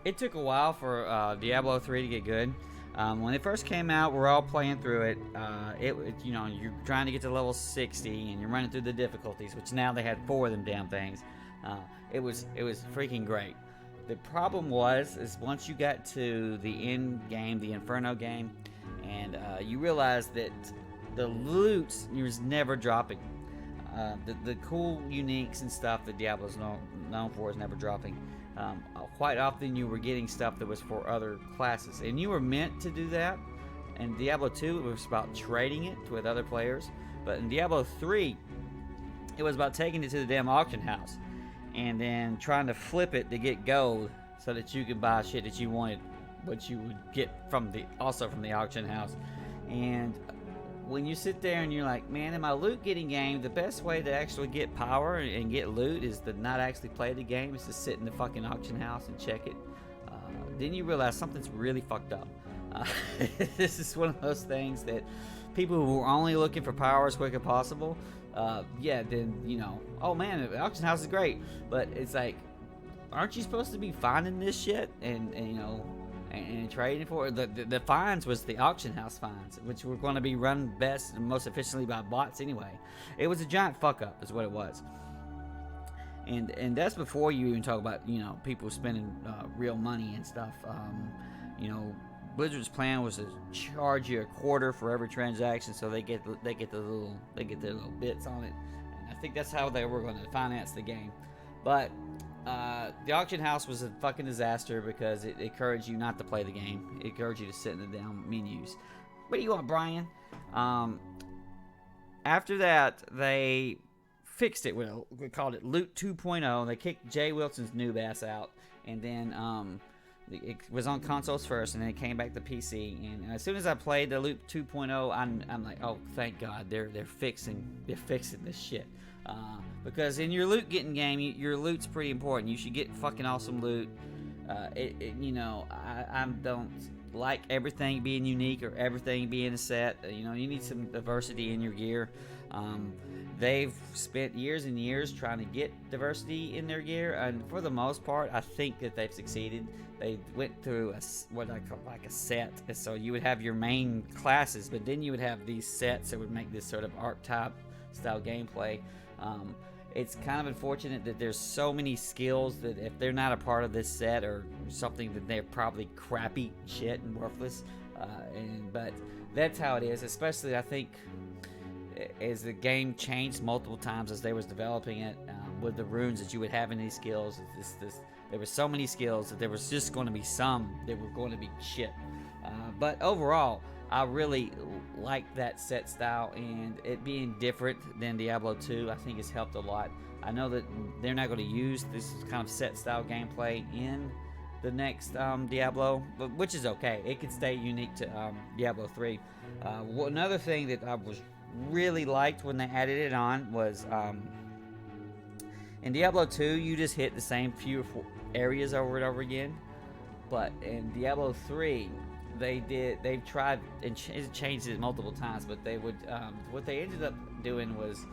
It took a while for Diablo 3 to get good. When it first came out, we're all playing through it. You're trying to get to level 60, and you're running through the difficulties, which now they had 4 of them damn things. It was freaking great. The problem is once you got to the end game, the Inferno game, and you realize that the loot was never dropping. The cool uniques and stuff that Diablo's known for is never dropping. Quite often you were getting stuff that was for other classes, and you were meant to do that. In Diablo 2, it was about trading it with other players, but in Diablo 3, it was about taking it to the damn auction house and then trying to flip it to get gold so that you could buy shit that you wanted, what you would get from the auction house. And when you sit there and you're like, man, in my loot getting game, the best way to actually get power and get loot is to not actually play the game, is to sit in the fucking auction house and check it. Then you realize something's really fucked up. This is one of those things that people who are only looking for power as quick as possible, oh man, the auction house is great, but it's like, aren't you supposed to be finding this shit and trading for it? The fines was the auction house fines, which were going to be run best and most efficiently by bots anyway. It was a giant fuck up, is what it was. And that's before you even talk about people spending real money and stuff. Blizzard's plan was to charge you a quarter for every transaction, so they get their little bits on it. And I think that's how they were going to finance the game. But the auction house was a fucking disaster because it encouraged you not to play the game. It encouraged you to sit in the down menus. What do you want, Brian? After that, they fixed it. We called it Loot 2.0. They kicked Jay Wilson's noob ass out, and then it was on consoles first, and then it came back to PC. And as soon as I played the Loot 2.0, I'm like, oh, thank God, they're fixing this shit. Because in your loot getting game, your loot's pretty important. You should get fucking awesome loot. I don't like everything being unique or everything being a set. You need some diversity in your gear. They've spent years and years trying to get diversity in their gear, and for the most part, I think that they've succeeded. They went through what I call like a set, so you would have your main classes, but then you would have these sets that would make this sort of archetype style gameplay. It's kind of unfortunate that there's so many skills that if they're not a part of this set or something, that they're probably crappy shit and worthless. But that's how it is, especially I think as the game changed multiple times as they was developing it, with the runes that you would have in these skills. There were so many skills that there was just going to be some that were going to be shit. But overall, I really like that set style, and it being different than Diablo 2, I think has helped a lot. I know that they're not going to use this kind of set style gameplay in the next Diablo, which is okay. It could stay unique to Diablo 3. Another thing that I was really liked when they added it on was in Diablo 2, you just hit the same few areas over and over again, but in Diablo 3, they've tried and changed it multiple times, but they would what they ended up doing was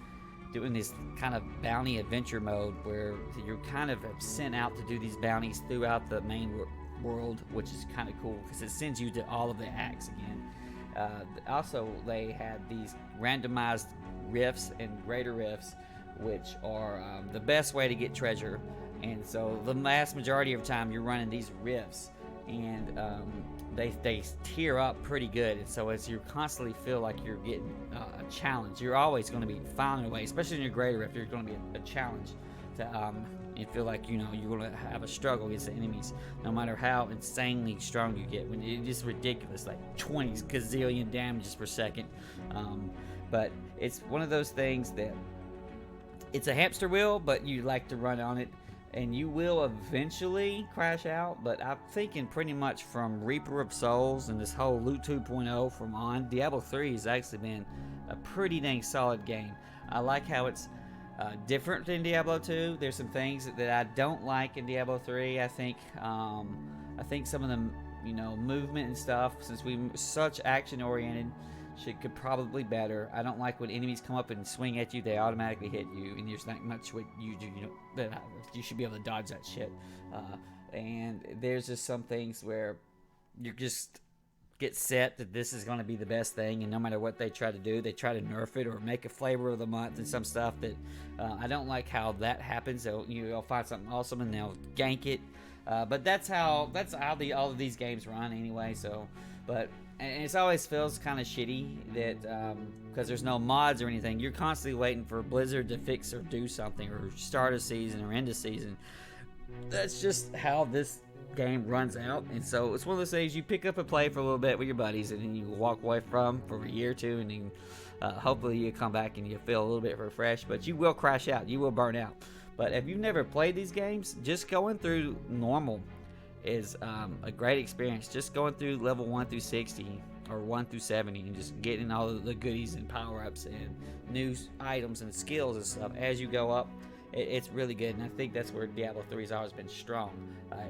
doing this kind of bounty adventure mode where you're kind of sent out to do these bounties throughout the main world, which is kind of cool because it sends you to all of the acts again. Also, they had these randomized rifts and greater rifts, which are the best way to get treasure. And so the vast majority of the time you're running these rifts, and they tier up pretty good. And so as you constantly feel like you're getting a challenge, you're always going to be finding a way, especially in your greater rift, there's going to be a challenge to you feel like you're going to have a struggle against the enemies, no matter how insanely strong you get. When it's just ridiculous, like 20 gazillion damages per second. But it's one of those things that it's a hamster wheel, but you like to run on it, and you will eventually crash out. But I'm thinking pretty much from Reaper of Souls and this whole Loot 2.0 from on, Diablo 3 has actually been a pretty dang solid game. I like how it's different than Diablo 2. There's some things that I don't like in Diablo 3. I think some of the movement and stuff, since we're such action oriented, could probably better. I don't like when enemies come up and swing at you; they automatically hit you, and there's not much what you do. That you should be able to dodge that shit. And there's just some things where you just get set that this is going to be the best thing, and no matter what they try to do, they try to nerf it or make a flavor of the month and some stuff that I don't like how that happens. So you'll find something awesome and they'll gank it. But that's how all of these games run anyway. So, and it always feels kind of shitty that because there's no mods or anything, you're constantly waiting for Blizzard to fix or do something or start a season or end a season. That's just how this game runs out, and so it's one of those things you pick up and play for a little bit with your buddies, and then you walk away from for a year or two, and then hopefully you come back and you feel a little bit refreshed. But you will crash out, you will burn out. But if you've never played these games, just going through normal is a great experience. Just going through level 1 through 60 or 1 through 70 and just getting all of the goodies and power-ups and new items and skills and stuff as you go up. It's really good, and I think that's where Diablo 3 has always been strong.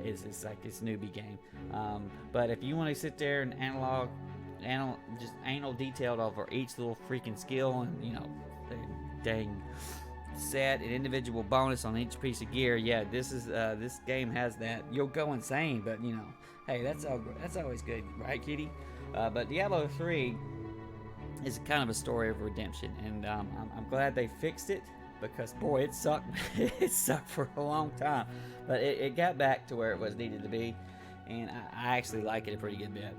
It's like this newbie game. But if you want to sit there and just anal detailed over each little freaking skill and dang set an individual bonus on each piece of gear, yeah, this game has that. You'll go insane, but hey, that's always good, right, Kitty? But Diablo 3 is kind of a story of redemption, and I'm glad they fixed it. Because boy, it sucked. It sucked for a long time, but it got back to where it was needed to be, and I actually like it a pretty good bit.